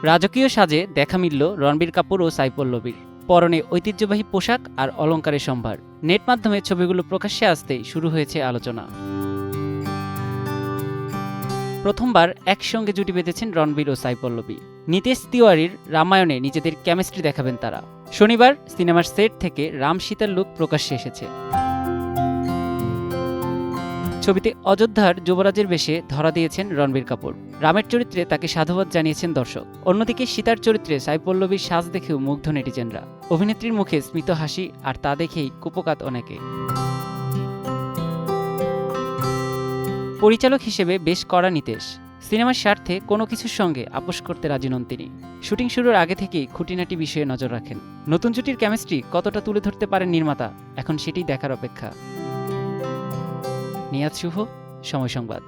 রাজকীয় সাজে দেখা মিলল রণবীর কাপুর ও সাই পল্লবীর। পরনে ঐতিহ্যবাহী পোশাক আর অলংকারের সম্ভার। নেট মাধ্যমে ছবিগুলো প্রকাশ্যে আসতেই শুরু হয়েছে আলোচনা। প্রথমবার একসঙ্গে জুটি বেঁধেছেন রণবীর ও সাই পল্লবী। নিতেশ তিওয়ারির রামায়ণে নিজেদের কেমিস্ট্রি দেখাবেন তারা। শনিবার সিনেমার সেট থেকে রাম সীতার লুক প্রকাশ্যে এসেছে। ছবিতে অযোধ্যার যুবরাজের বেশে ধরা দিয়েছেন রণবীর কাপুর। রামের চরিত্রে তাকে সাধুবাদ জানিয়েছেন দর্শক। অন্যদিকে সীতার চরিত্রে সাই পল্লবীর সাজ দেখেও মুগ্ধ নেটিজেনরা। অভিনেত্রীর মুখে স্মিত হাসি, আর তা দেখেই কুপকাত অনেকে। পরিচালক হিসেবে বেশ কড়া নিতেশ। সিনেমার স্বার্থে কোনো কিছুর সঙ্গে আপোষ করতে রাজি নন তিনি। শুটিং শুরুর আগে থেকেই খুঁটিনাটি বিষয়ে নজর রাখেন। নতুন জুটির কেমিস্ট্রি কতটা তুলে ধরতে পারেন নির্মাতা, এখন সেটাই দেখার অপেক্ষা। নিয়াজ শুভ, সময় সংবাদ।